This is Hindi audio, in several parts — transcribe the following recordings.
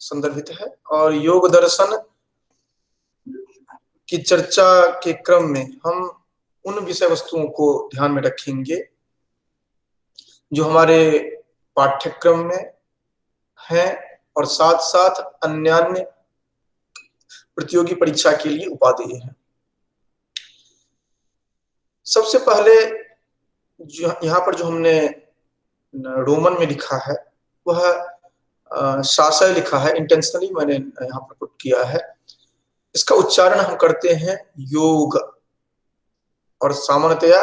संदर्भित है। और योग दर्शन की चर्चा के क्रम में हम उन विषय वस्तुओं को ध्यान में रखेंगे जो हमारे पाठ्यक्रम में हैं और साथ साथ अन्य प्रतियोगी परीक्षा के लिए उपादेय हैं। सबसे पहले यहाँ पर जो हमने रोमन में लिखा है वह शासय लिखा है, इंटेंशनली मैंने यहाँ पर पुट किया है। इसका उच्चारण हम करते हैं योग, और सामान्यतया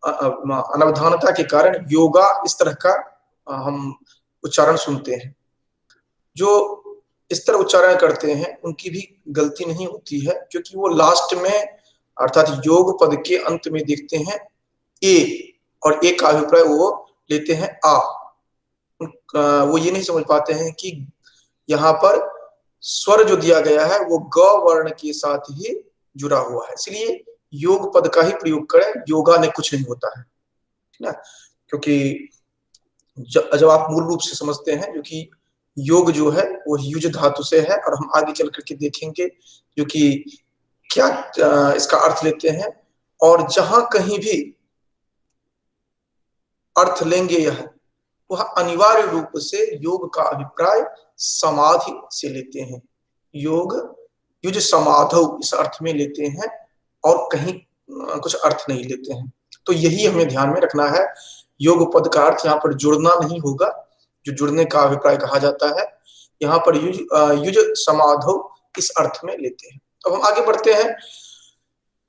अनवधानता के कारण योगा इस तरह का हम उच्चारण सुनते हैं। जो इस तरह उच्चारण करते हैं उनकी भी गलती नहीं होती है, क्योंकि वो लास्ट में अर्थात योग पद के अंत में देखते हैं ए, और ए का अभिप्राय वो लेते हैं आ। वो ये नहीं समझ पाते हैं कि यहाँ पर स्वर जो दिया गया है वो ग वर्ण के साथ ही जुड़ा हुआ है, इसलिए योग पद का ही प्रयोग करें, योगा ने कुछ नहीं होता है ना। क्योंकि जब आप मूल रूप से समझते हैं जो कि योग जो है वो युज धातु से है, और हम आगे चल करके देखेंगे जो कि क्या इसका अर्थ लेते हैं। और जहां कहीं भी अर्थ लेंगे यह, वह अनिवार्य रूप से योग का अभिप्राय समाधि से लेते हैं। योग युज समाधौ इस अर्थ में लेते हैं और कहीं कुछ अर्थ नहीं लेते हैं। तो यही हमें ध्यान में रखना है। योग पद का अर्थ यहाँ पर जुड़ना नहीं होगा, जो जुड़ने का अभिप्राय कहा जाता है। यहाँ पर युज समाधौ इस अर्थ में लेते हैं। अब हम आगे बढ़ते हैं।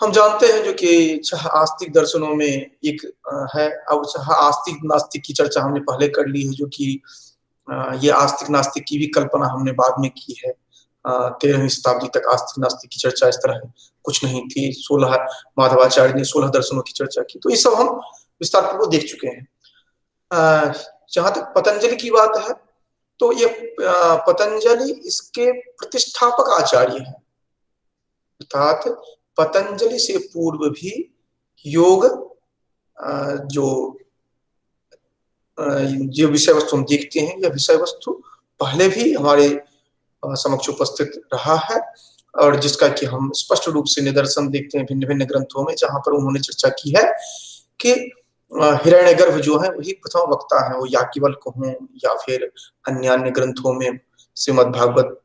हम जानते हैं जो कि छह आस्तिक दर्शनों में एक है। अब छह आस्तिक नास्तिक की चर्चा हमने पहले कर ली है, जो कि ये आस्तिक नास्तिक की भी कल्पना हमने बाद में की है। 13वीं शताब्दी तक आस्तिक नास्तिक की चर्चा इस तरह कुछ नहीं थी। 16 माधवाचार्य ने 16 दर्शनों की चर्चा की, तो ये सब हम विस्तार पूर्वक देख चुके हैं। जहां तक पतंजलि की बात है तो ये पतंजलि इसके प्रतिष्ठापक आचार्य हैं, अर्थात पतंजलि से पूर्व भी योग जो विषय वस्तु हम देखते हैं, यह विषय वस्तु पहले भी हमारे समक्ष उपस्थित रहा है, और जिसका कि हम स्पष्ट रूप से निदर्शन देखते हैं भिन्न भिन्न ग्रंथों में, जहां पर उन्होंने चर्चा की है कि हिरण्यगर्भ जो है वही प्रथम वक्ता है। वो याज्ञवल्क्य हों या फिर अन्य ग्रंथों में श्रीमद् भागवत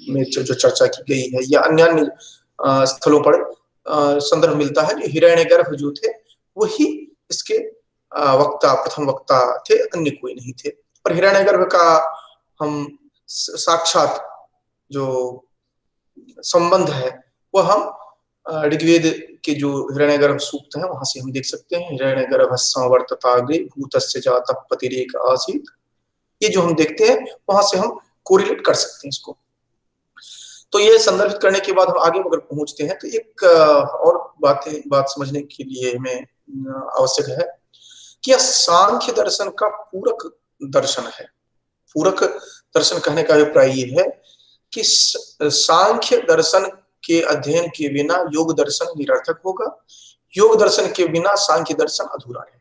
में जो चर्चा की गई है, या अन्य स्थलों पर संदर्भ मिलता है कि हिरण्यगर्भ जो थे वही इसके वक्ता, प्रथम वक्ता थे, अन्य कोई नहीं थे। और हिरण्यगर्भ का हम साक्षात जो संबंध है वह हम ऋग्वेद के जो हिरण्यगर्भ सूक्त है वहां से हम देख सकते हैं। हिरण्यगर्भ संवर्तताग्रे भूतस्य जातः पतिरेक आसीत्, ये जो हम देखते हैं वहां से हम कोरिलेट कर सकते हैं इसको। तो ये संदर्भित करने के बाद हम आगे अगर पहुंचते हैं तो एक और बात समझने के लिए हमें आवश्यक है कि यह सांख्य दर्शन का पूरक दर्शन है। पूरक दर्शन कहने का अभिप्राय ये है कि सांख्य दर्शन के अध्ययन के बिना योग दर्शन निरर्थक होगा, योग दर्शन के बिना सांख्य दर्शन अधूरा रहेगा।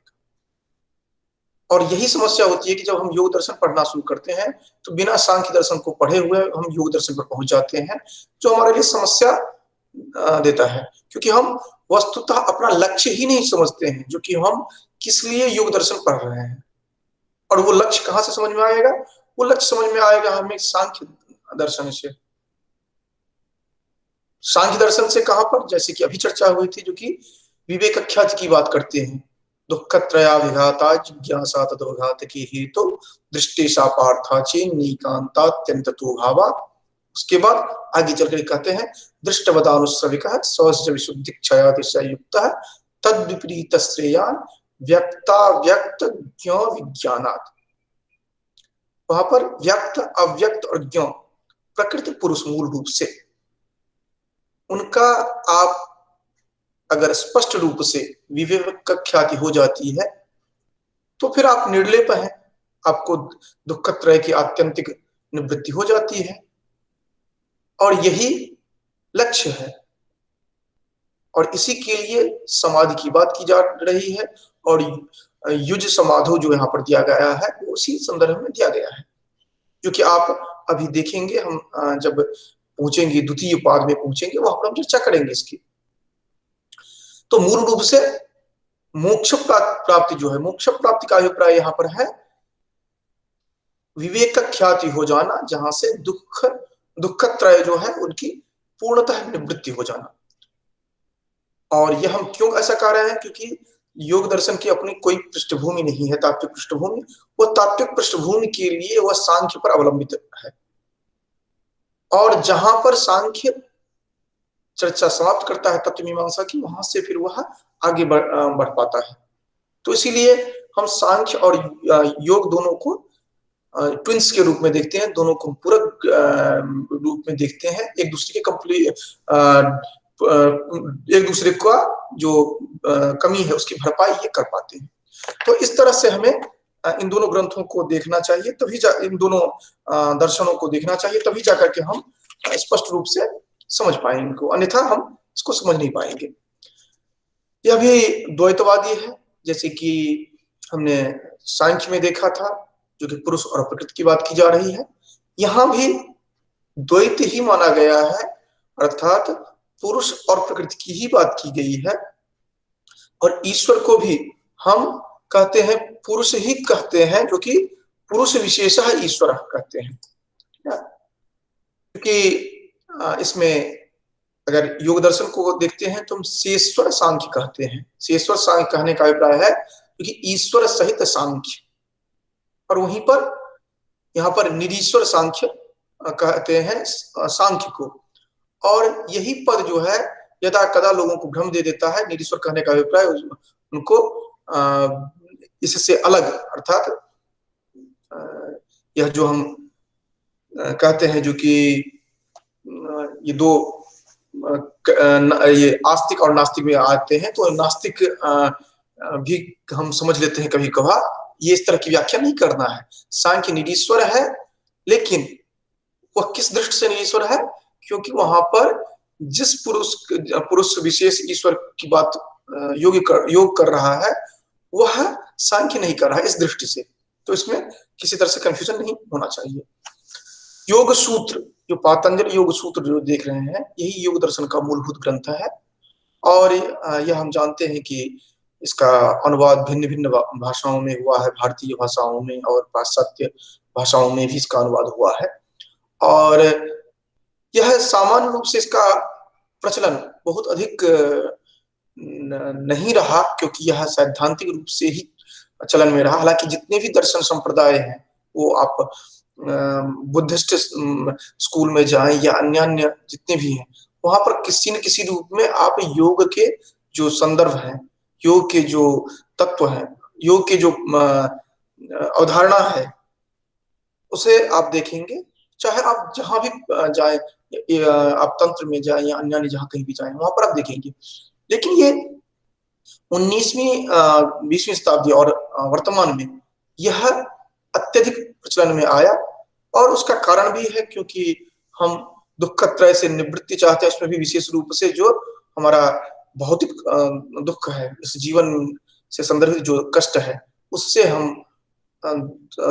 और यही समस्या होती है कि जब हम योग दर्शन पढ़ना शुरू करते हैं तो बिना सांख्य दर्शन को पढ़े हुए हम योग दर्शन पर पहुंच जाते हैं, जो हमारे लिए समस्या देता है, क्योंकि हम वस्तुतः अपना लक्ष्य ही नहीं समझते हैं, जो कि हम किस लिए योग दर्शन पढ़ रहे हैं। और वो लक्ष्य कहाँ से समझ में आएगा? वो लक्ष्य समझ में आएगा हमें सांख्य दर्शन से। सांख्य दर्शन से कहां पर? जैसे कि अभी चर्चा हुई थी, जो कि विवेक ख्याति की बात करते हैं। दुख त्रया विघाता जिज्ञासा तदोघात की हेतु दृष्टि सा पार्था चेन्निकांतात्यंततो भावा। उसके बाद आगे चलकर कहते हैं दृष्टवदानुश्रविक स्वस्य विशुद्धि क्षयातिशय युक्त तद विपरीत श्रेयान व्यक्ता व्यक्त ज्ञ विज्ञानात्। वहां पर व्यक्त, अव्यक्त और ज्ञ प्रकृति पुरुष मूल रूप से उनका आप अगर स्पष्ट रूप से विवेक ख्याति हो जाती है तो फिर आप निर्लेप हैं, आपको दुख त्रय की आत्यंतिक निवृत्ति हो जाती है, और यही लक्ष्य है। और इसी के लिए समाधि की बात की जा रही है, और युज समाधो जो यहाँ पर दिया गया है वो उसी संदर्भ में दिया गया है। जो कि आप अभी देखेंगे। हम जब पहुंचेंगे द्वितीय पाद में पहुंचेंगे वहां पर हम चर्चा करेंगे इसकी। तो मूल रूप से मोक्ष प्राप्ति जो है, मोक्ष प्राप्ति का अभिप्राय यहाँ पर है विवेक का ख्याति हो जाना, जहां से दुखत्रय जो है उनकी पूर्णतः निवृत्ति हो जाना। और यह हम क्यों ऐसा कह रहे हैं, क्योंकि योग दर्शन की अपनी कोई पृष्ठभूमि नहीं है, तात्विक पृष्ठभूमि। वो तात्विक पृष्ठभूमि के लिए वह सांख्य पर अवलंबित है, और जहां पर सांख्य चर्चा समाप्त करता है तत्व मीमांसा की, वहां से फिर वह आगे बढ़ पाता है। तो इसीलिए हम सांख्य और योग दोनों को ट्विंस के रूप में देखते हैं, दोनों को पूरक रूप में देखते हैं, एक दूसरे के एक दूसरे का जो कमी है उसकी भरपाई ये कर पाते हैं। तो इस तरह से हमें इन दोनों ग्रंथों को देखना चाहिए, तभी इन दोनों दर्शनों को देखना चाहिए, तभी जाकर के हम स्पष्ट रूप से समझ पाएंगे इनको, अन्यथा हम इसको समझ नहीं पाएंगे। यह भी द्वैतवादी है, जैसे कि हमने सांख्य में देखा था, जो कि पुरुष और प्रकृति की बात की जा रही है। यहां भी द्वैत ही माना गया है, अर्थात पुरुष और प्रकृति की ही बात की गई है। और ईश्वर को भी हम कहते हैं, पुरुष ही कहते हैं, जो कि पुरुष विशेष है ईश्वर कहते हैं। क्योंकि इसमें अगर योग दर्शन को देखते हैं तो हम शेश्वर सांख्य कहते हैं। शेश्वर सांख्य कहने का अभिप्राय है क्योंकि ईश्वर सहित सांख्य, और वहीं पर यहाँ पर निरीश्वर सांख्य कहते हैं सांख्य को। और यही पद जो है यदा कदा लोगों को भ्रम दे देता है। निरीश्वर कहने का अभिप्राय उनको इससे अलग, अर्थात यह जो हम कहते हैं, जो कि ये दो ये आस्तिक और नास्तिक में आते हैं, तो नास्तिक भी हम समझ लेते हैं कभी कभार। ये इस तरह की व्याख्या नहीं करना है। सांख्य निरीश्वर है, लेकिन वह किस दृष्टि से निरीश्वर है, क्योंकि वहां पर जिस पुरुष विशेष ईश्वर की बात योग कर रहा है, वह सांख्य नहीं कर रहा है इस दृष्टि से। तो इसमें किसी तरह से कंफ्यूजन नहीं होना चाहिए। योग सूत्र, जो पातंजल योग सूत्र जो देख रहे हैं, यही योग दर्शन का मूलभूत ग्रंथ है। और यह हम जानते हैं कि इसका अनुवाद भिन्न भिन्न भाषाओं में हुआ है, भारतीय भाषाओं में और पाश्चात्य भाषाओं में भी इसका अनुवाद हुआ है। और यह सामान्य रूप से इसका प्रचलन बहुत अधिक नहीं रहा, क्योंकि यह सैद्धांतिक रूप से ही चलन में रहा। हालांकि जितने भी दर्शन संप्रदाय हैं, वो आप बुद्धिस्ट स्कूल में जाएं या अन्य जितने भी हैं, वहां पर किसी न किसी रूप में आप योग के जो संदर्भ हैं, योग के जो तत्व हैं, योग के जो अवधारणा है, उसे आप देखेंगे। चाहे आप जहां भी जाएं, आप तंत्र में जाएं या अन्य जहां कहीं भी जाएं, वहां पर आप देखेंगे। लेकिन ये 19वीं 20वीं शताब्दी और वर्तमान में यह अत्यधिक प्रचलन में आया, और उसका कारण भी है क्योंकि हम दुखत्रय से निवृत्ति चाहते हैं। उसमें भी विशेष रूप से जो हमारा भौतिक दुख है, इस जीवन से संदर्भित जो कष्ट है, उससे हम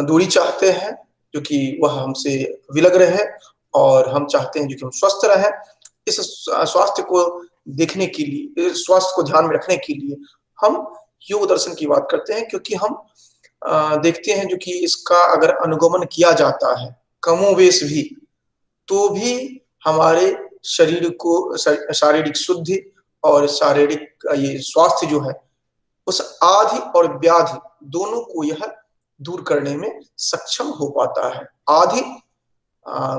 दूरी चाहते हैं, जो कि वह हमसे विलग रहे, और हम चाहते हैं जो कि हम स्वस्थ रहें। इस स्वास्थ्य को देखने के लिए, स्वास्थ्य को ध्यान में रखने के लिए हम योग दर्शन की बात करते हैं, क्योंकि हम देखते हैं जो कि इसका अगर अनुगमन किया जाता है कमोवेश भी, तो भी हमारे शरीर को शारीरिक शुद्धि और शारीरिक ये स्वास्थ्य जो है, उस आधि और व्याधि दोनों को यह दूर करने में सक्षम हो पाता है। आधि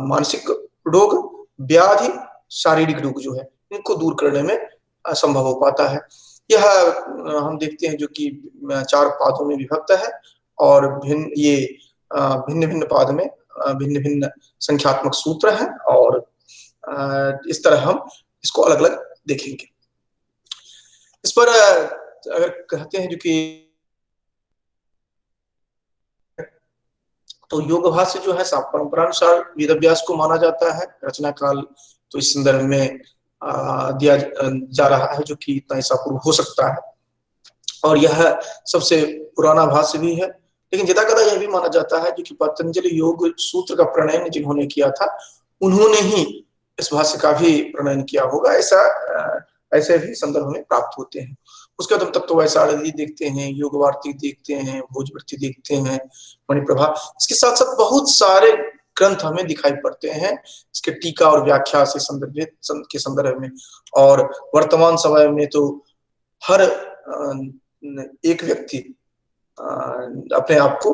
मानसिक रोग, व्याधि शारीरिक रोग जो है, इनको दूर करने में संभव हो पाता है। यह हम देखते हैं जो कि 4 पादों में विभक्त है, और भिन्न भिन्न पाद में भिन्न भिन्न संख्यात्मक सूत्र हैं, और इस तरह हम इसको अलग अलग देखेंगे। इस पर अगर कहते हैं जो कि तो योग भाष्य जो है परंपरानुसार वेदव्यास को माना जाता है रचना काल, तो इस संदर्भ में दिया जा रहा है, जो कि इतना ईसा पूर्व हो सकता है। और यह सबसे पुराना भाष्य भी है, लेकिन यदाकदा यह भी माना जाता है जो कि पतंजलि योग सूत्र का प्रणयन जिन्होंने किया था, उन्होंने ही इस भाष्य का भी प्रणयन किया होगा, ऐसे भी संदर्भ में प्राप्त होते हैं। उसके बाद हम तत्ववैशाली देखते हैं, योग वार्तिक देखते हैं, भोजवृत्ति देखते हैं, मणिप्रभा। इसके साथ साथ बहुत सारे ग्रंथ हमें दिखाई पड़ते हैं इसके टीका और व्याख्या से संदर्भित के संदर्भ में। और वर्तमान समय में तो हर एक व्यक्ति अपने आप को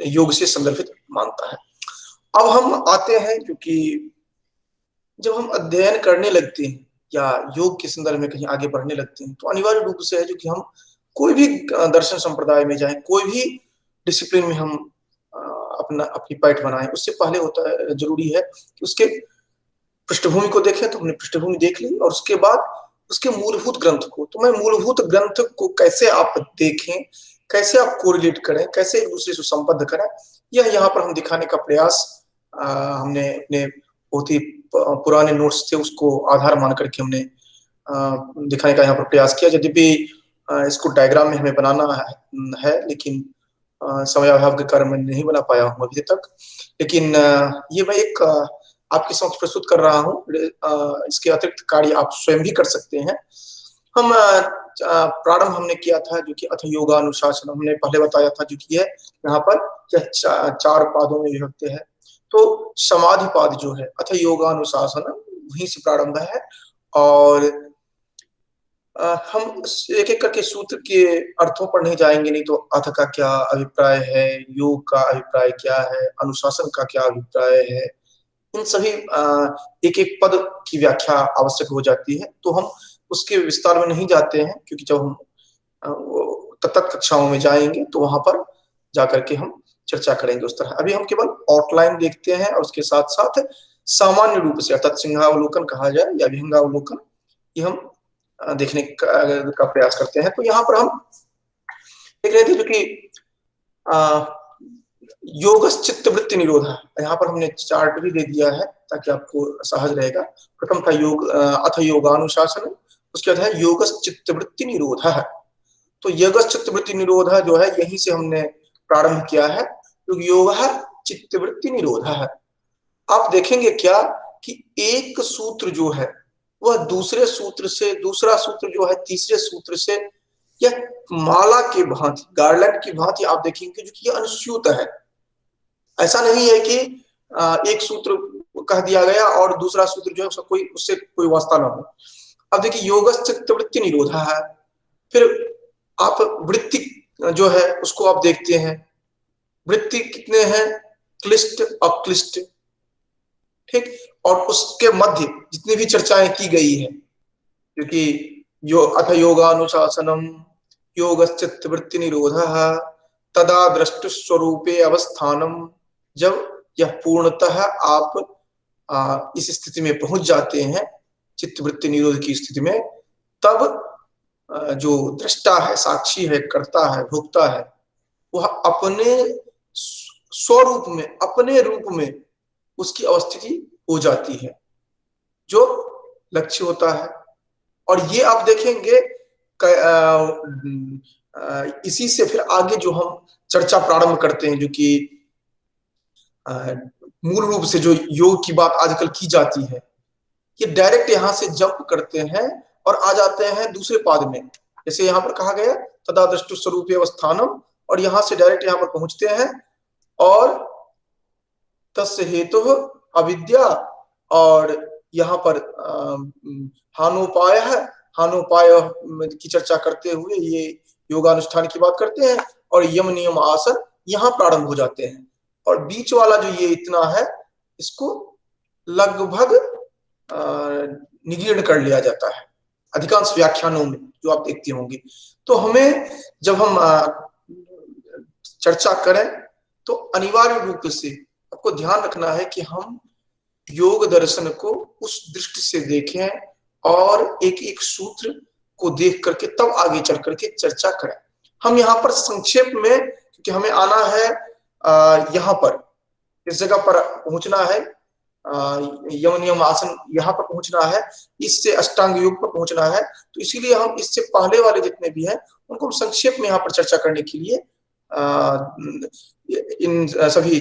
योग से संदर्भित मानता है। अब हम आते हैं, क्योंकि जब हम अध्ययन करने लगते हैं या योग के संदर्भ में कहीं आगे बढ़ने लगते हैं, तो अनिवार्य रूप से है जो कि हम कोई भी दर्शन संप्रदाय में जाएं, कोई भी डिसिप्लिन में हम अपनी पैठ बनाएं, उससे पहले होता है, जरूरी है कि उसके पृष्ठभूमि को देखें। तो हमने पृष्ठभूमि देख ली, और उसके बाद उसके मूलभूत ग्रंथ को, तो मैं मूलभूत ग्रंथ को कैसे आप देखें, कैसे आप कोरिलेट करें, कैसे एक दूसरे से संबद्ध करें, यह यहाँ पर हम दिखाने का प्रयास हमने अपने बहुत ही पुराने नोट्स थे उसको आधार मान करके हमने दिखाने का यहाँ पर प्रयास किया। यद्यपि इसको डायग्राम में हमें बनाना है, लेकिन समयाभाव के कारण मैं नहीं बना पाया हूँ अभी तक। लेकिन ये मैं एक आपके समक्ष प्रस्तुत कर रहा हूँ। इसके अतिरिक्त कार्य आप स्वयं भी कर सकते हैं। हम प्रारंभ हमने किया था जो कि अथ योगानुशासन, हमने पहले बताया था जो कि है यहाँ पर चार पादों में विभक्त है। तो समाधि पाद जो है अथ योगानुशासन, वहीं से प्रारंभ है। और हम एक एक करके सूत्र के अर्थों पर नहीं जाएंगे, नहीं तो अथ का क्या अभिप्राय है, योग का अभिप्राय क्या है, अनुशासन का क्या अभिप्राय है, इन सभी एक एक पद की व्याख्या आवश्यक हो जाती है। तो हम उसके विस्तार में नहीं जाते हैं, क्योंकि जब हम तत्त कक्षाओं में जाएंगे तो वहां पर जाकर के हम चर्चा करेंगे उस तरह। अभी हम केवल आउटलाइन देखते हैं, और उसके साथ साथ सामान्य रूप से अर्थात सिंहावलोकन कहा जाए या विहंगावलोकन, ये हम देखने का प्रयास करते हैं। तो यहाँ पर हम देख रहे थे जो कि योगश्चित्त वृत्ति निरोध, यहाँ पर हमने चार्ट भी दे दिया है ताकि आपको सहज रहेगा। प्रथम था योग अथ योगानुशासन, उसके बाद है योगश्चित्त वृत्ति निरोध। तो योगश्चित्त वृत्ति निरोध जो है यहीं से हमने प्रारंभ किया है, क्योंकि योग चित्त वृत्ति निरोध है। आप देखेंगे क्या कि एक सूत्र जो है वह दूसरे सूत्र से, दूसरा सूत्र जो है तीसरे सूत्र से, या माला के भांति, गार्लैंड की भांति आप देखेंगे जो कि यह अनुस्यूत है। ऐसा नहीं है कि एक सूत्र कह दिया गया और दूसरा सूत्र जो है उससे कोई वास्ता ना हो। अब देखिए योगश्चित्त वृत्ति निरोध है, फिर आप वृत्ति जो है उसको आप देखते हैं, वृत्ति कितने हैं, क्लिष्ट अक्लिष्ट, ठीक। और उसके मध्य जितनी भी चर्चाएं की गई है, क्योंकि अथ योगानुशासनम योगश्चित्त वृत्ति निरोधः तदा दृष्टु स्वरूपे अवस्थानम, जब यह पूर्णतः आप इस स्थिति में पहुंच जाते हैं, चित्त वृत्ति निरोध की स्थिति में, तब जो दृष्टा है, साक्षी है, कर्ता है, भोक्ता है, वह अपने स्वरूप में, अपने रूप में उसकी अवस्थिति हो जाती है, जो लक्ष्य होता है। और ये आप देखेंगे इसी से फिर आगे जो हम चर्चा प्रारंभ करते हैं, जो कि मूल रूप से जो योग की बात आजकल की जाती है, ये डायरेक्ट यहां से जंप करते हैं और आ जाते हैं दूसरे पाद में। जैसे यहाँ पर कहा गया तदा दृष्टु स्वरूपे अवस्थानम, और यहाँ से डायरेक्ट यहाँ पर पहुंचते हैं, और तस्य हेतु अविद्या, और यहाँ पर हानोपाय की चर्चा करते हुए ये योगानुष्ठान की बात करते हैं, और यम नियम आसन यहाँ प्रारंभ हो जाते हैं। और बीच वाला जो ये इतना है, इसको लगभग निगीर्ण कर लिया जाता है अधिकांश व्याख्यानों में, जो आप देखते होंगे। तो हमें जब हम चर्चा करें तो अनिवार्य रूप से आपको ध्यान रखना है कि हम योग दर्शन को उस दृष्टि से देखें, और एक एक सूत्र को देख करके तब आगे चल करके चर्चा करें। हम यहाँ पर संक्षेप में, क्योंकि हमें आना है यहाँ पर, इस जगह पर पहुंचना है, यम नियम आसन यहाँ पर पहुंचना है, इससे अष्टांग योग पर पहुंचना है। तो इसीलिए हम इससे पहले वाले जितने भी हैं उनको हम संक्षेप में यहाँ पर चर्चा करने के लिए इन सभी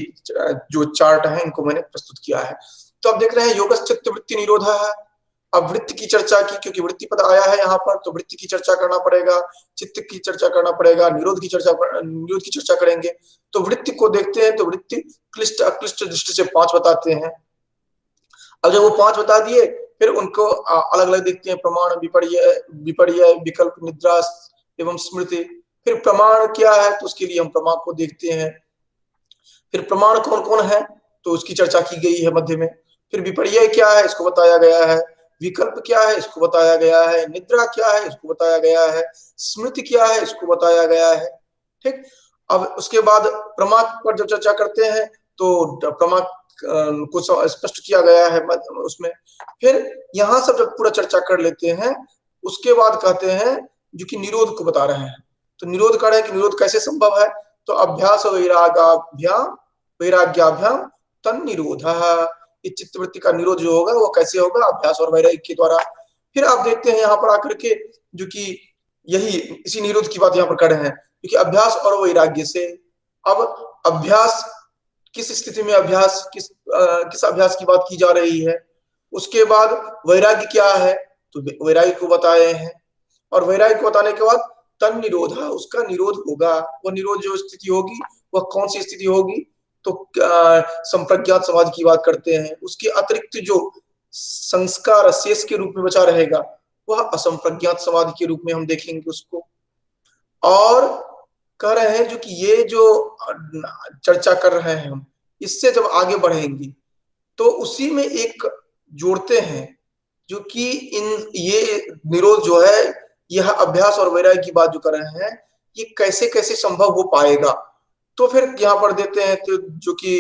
जो चार्ट हैं इनको मैंने प्रस्तुत किया है। तो अब देख रहे हैं योगश्चित्त वृत्ति निरोध है। अब वृत्ति की चर्चा की, क्योंकि वृत्ति पद आया है यहाँ पर, तो वृत्ति की चर्चा करना पड़ेगा, चित्त की चर्चा करना पड़ेगा, निरोध की चर्चा करेंगे। तो वृत्ति को देखते हैं, तो वृत्ति क्लिष्ट अक्लिष्ट दृष्टि से 5 बताते हैं। अब जब वो 5 बता दिए, फिर उनको अलग अलग देखते हैं, प्रमाण, विपर्य, विकल्प, निद्रा एवं स्मृति। फिर प्रमाण क्या है, तो उसके लिए हम प्रमाण को देखते हैं। फिर प्रमाण कौन कौन है, तो उसकी चर्चा की गई है मध्य में। फिर विपर्य क्या है, इसको बताया गया है। विकल्प क्या है, इसको बताया गया है। निद्रा क्या है, इसको बताया गया है। स्मृति क्या है, इसको बताया गया है। ठीक। अब उसके बाद प्रमा पर जब चर्चा करते हैं, तो प्रमा को स्पष्ट किया गया है उसमें। फिर यहाँ सब जब पूरा चर्चा कर लेते हैं, उसके बाद कहते हैं जो कि निरोध को बता रहे हैं। तो निरोध कर रहे हैं कि निरोध कैसे संभव है, तो अभ्यास वैराग्याभ्याम तन निरोध। इस चित्तवृत्ति का निरोध जो होगा वो कैसे होगा, अभ्यास और वैराग्य के द्वारा। फिर आप देखते हैं यहाँ पर आकर के, जो कि यही इसी निरोध की बात यहाँ पर कर रहे हैं, क्योंकि अभ्यास और वैराग्य से। अब अभ्यास किस स्थिति में, अभ्यास किस अभ्यास की बात की जा रही है। उसके बाद वैराग्य क्या है, तो वैराग्य को बताए हैं। और वैराग्य को बताने के बाद तन निरोध, उसका निरोध होगा। वो निरोध जो स्थिति होगी वह कौन सी स्थिति होगी, तो संप्रज्ञात समाधि की बात करते हैं। उसके अतिरिक्त जो संस्कार शेष के रूप में बचा रहेगा, वह असंप्रज्ञात समाधि के रूप में हम देखेंगे उसको। और कह रहे हैं जो कि ये जो चर्चा कर रहे हैं हम, इससे जब आगे बढ़ेंगे तो उसी में एक जोड़ते हैं, जो कि ये निरोध जो है, यह अभ्यास और वैराग्य की बात जो कर रहे हैं, ये कैसे कैसे संभव हो पाएगा। तो फिर यहाँ पर देते हैं तो जो कि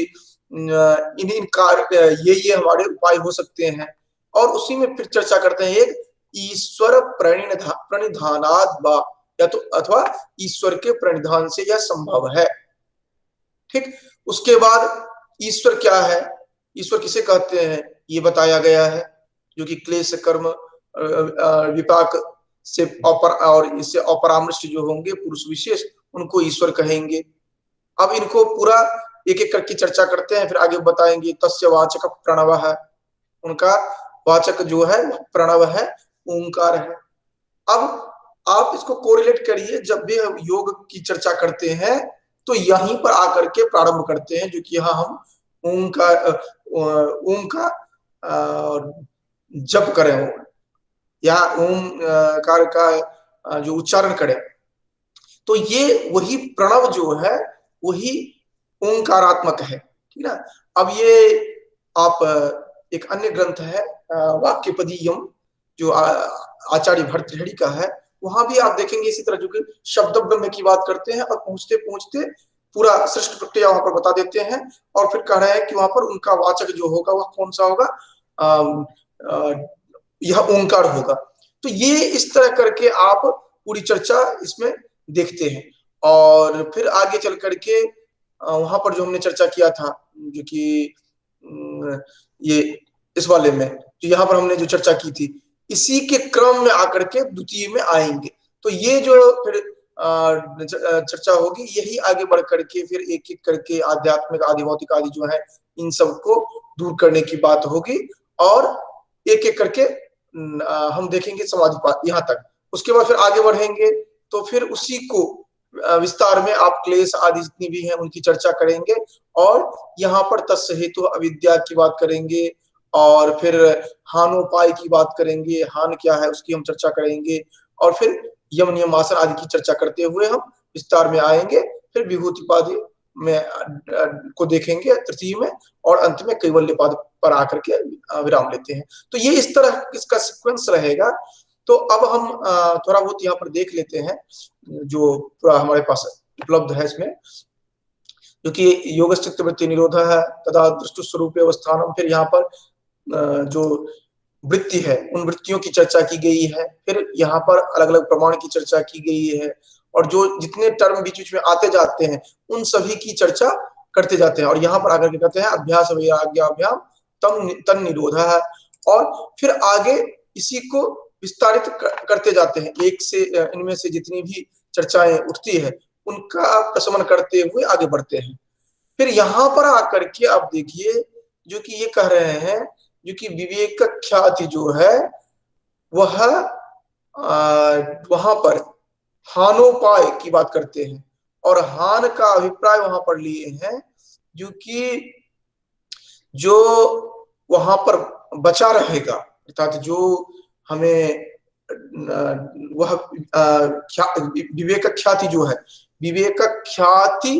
इन कार्य ये हमारे उपाय हो सकते हैं। और उसी में फिर चर्चा करते हैं एक ईश्वर प्रणिधानाद वा, या तो अथवा ईश्वर के प्रणिधान से यह संभव है। ठीक। उसके बाद ईश्वर क्या है, ईश्वर किसे कहते हैं, ये बताया गया है, जो कि क्लेश कर्म विपाक से और इससे अपरामृष्ट जो होंगे पुरुष विशेष, उनको ईश्वर कहेंगे। अब इनको पूरा एक एक करके चर्चा करते हैं, फिर आगे बताएंगे। तस्य वाचक प्रणव है, उनका वाचक जो है प्रणव है, ओंकार है। अब आप इसको कोरिलेट करिए, जब भी हम योग की चर्चा करते हैं तो यहीं पर आकर के प्रारंभ करते हैं, जो कि यहाँ हम ओम का जप करें, या ओमकार का जो उच्चारण करें। तो ये वही प्रणव जो है वही ओंकारात्मक है। ठीक है। अब ये आप एक अन्य ग्रंथ है वाक्यपदीयम, जो आचार्य भर्तृहरि का है, वहां भी आप देखेंगे इसी तरह जो कि शब्द ब्रह्म की बात करते हैं, और पहुंचते पहुंचते पूरा सृष्टि प्रक्रिया वहां पर बता देते हैं। और फिर कह रहे हैं कि वहां पर उनका वाचक जो होगा वह कौन सा होगा, यह ओंकार होगा। तो ये इस तरह करके आप पूरी चर्चा इसमें देखते हैं। और फिर आगे चल करके वहां पर जो हमने चर्चा किया था, जो कि ये इस वाले में जो यहाँ पर हमने जो चर्चा की थी, इसी के क्रम में आकर के द्वितीय में आएंगे। तो ये जो फिर चर्चा होगी, यही आगे बढ़ करके फिर एक एक करके आध्यात्मिक आदि भौतिक आदि जो है, इन सबको दूर करने की बात होगी। और एक एक करके हम देखेंगे समाधि यहाँ तक। उसके बाद फिर आगे बढ़ेंगे तो फिर उसी को विस्तार में आप क्लेश आदि जितनी भी हैं उनकी चर्चा करेंगे। और यहाँ पर तस्य हेतु अविद्या की बात करेंगे, और फिर हानोपाय की बात करेंगे, हान क्या है उसकी हम चर्चा करेंगे। और फिर यम नियम आसन आदि की चर्चा करते हुए हम विस्तार में आएंगे। फिर विभूतिपाद में को देखेंगे तृतीय में, और अंत में कैवल्यपाद पर आकर के विराम लेते हैं। तो ये इस तरह इसका सीक्वेंस रहेगा। तो अब हम थोड़ा बहुत यहाँ पर देख लेते हैं जो पूरा हमारे पास उपलब्ध है इसमें, जो कि योगश्चित्त वृत्ति निरोध है, तथा दृष्टि स्वरूप अवस्थानम। फिर यहाँ पर जो वृत्ति है उन वृत्तियों की चर्चा की गई है। फिर यहाँ पर अलग अलग प्रमाण की चर्चा की गई है, और जो जितने टर्म बीच बीच में आते जाते हैं उन सभी की चर्चा करते जाते हैं। और यहाँ पर आकर के कहते हैं अभ्यास वैराग्याभ्याम तन निरोध है। और फिर आगे इसी को विस्तारित करते जाते हैं। एक से इनमें से जितनी भी चर्चाएं उठती है उनका प्रशमन करते हुए आगे बढ़ते हैं। फिर यहाँ पर आकर के आप देखिए जो कि ये कह रहे हैं, जो कि विवेक ख्याति जो है वह वहां पर हानोपाय की बात करते हैं, और हान का अभिप्राय वहां पर लिए हैं जो कि जो वहां पर बचा रहेगा, अर्थात जो हमें वह विवेक ख्याति जो है, विवेक ख्याति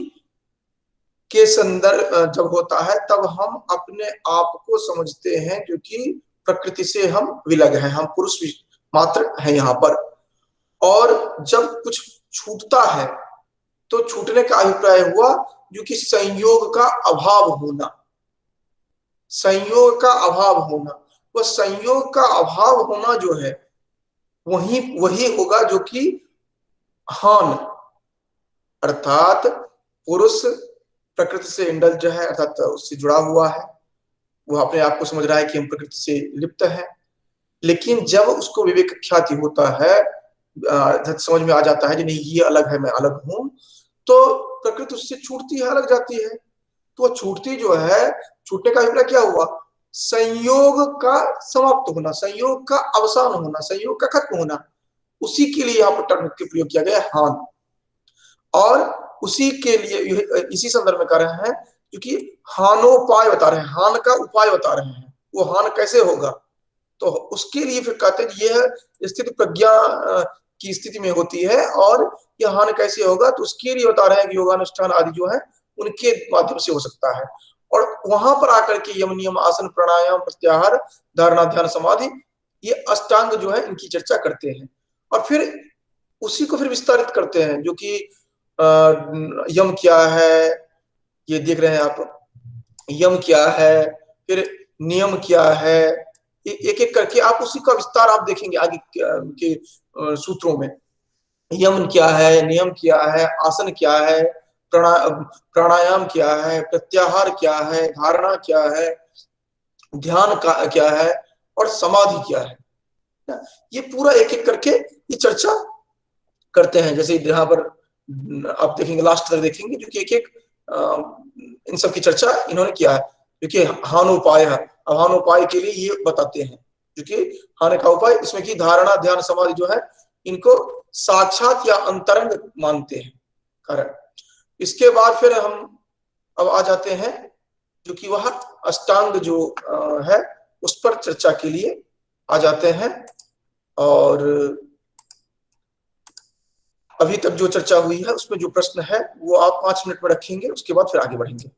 के संदर्भ जब होता है तब हम अपने आप को समझते हैं जो कि प्रकृति से हम विलग हैं, हम पुरुष मात्र हैं यहाँ पर। और जब कुछ छूटता है तो छूटने का अभिप्राय हुआ जो कि संयोग का अभाव होना, संयोग का अभाव होना। वह संयोग का अभाव होना जो है वही होगा जो कि हान, अर्थात पुरुष प्रकृति से इंडल्ज है, अर्थात उससे जुड़ा हुआ है, वह अपने आप को समझ रहा है कि हम प्रकृति से लिप्त हैं। लेकिन जब उसको विवेक ख्याति होता है, समझ में आ जाता है कि नहीं ये अलग है मैं अलग हूं, तो प्रकृति उससे छूटती है, अलग जाती है। तो वह छूटती जो है, छूटने का अभिप्राय क्या हुआ? संयोग का समाप्त होना, संयोग का अवसान होना, संयोग का खत्म होना। उसी के लिए यहाँ पर टर्म के प्रयोग किया गया हान, और उसी के लिए इसी संदर्भ में कह रहे हैं क्योंकि हानोपाय बता रहे हैं, हान का उपाय बता रहे हैं। वो हान कैसे होगा, तो उसके लिए फिर कहते हैं कि यह स्थिति प्रज्ञा की स्थिति में होती है, और यह हान कैसे होगा, तो उसके लिए बता रहे हैं कि योगानुष्ठान आदि जो है उनके माध्यम से हो सकता है। और वहां पर आकर के यम नियम आसन प्राणायाम प्रत्याहार धारणा ध्यान समाधि ये अष्टांग जो है इनकी चर्चा करते हैं, और फिर उसी को फिर विस्तारित करते हैं जो कि यम क्या है, ये देख रहे हैं आप, यम क्या है, फिर नियम क्या है, एक एक करके आप उसी का विस्तार आप देखेंगे आगे के सूत्रों में। यम क्या है, नियम क्या है, आसन क्या है, प्राणायाम क्या है, प्रत्याहार क्या है, धारणा क्या है, ध्यान का क्या है, और समाधि क्या है। ये पूरा एक एक करके ये चर्चा करते हैं। जैसे यहाँ पर आप देखेंगे, लास्ट तक देखेंगे जो कि एक एक इन सब की चर्चा इन्होंने किया है। क्योंकि हानोपाय है, अब हानोपाय के लिए ये बताते हैं क्योंकि हानि का उपाय इसमें की धारणा ध्यान समाधि जो है इनको साक्षात या अंतरंग मानते हैं कारण। इसके बाद फिर हम अब आ जाते हैं जो कि वह अष्टांग जो है उस पर चर्चा के लिए आ जाते हैं। और अभी तक जो चर्चा हुई है उसमें जो प्रश्न है वो आप 5 मिनट में रखेंगे, उसके बाद फिर आगे बढ़ेंगे।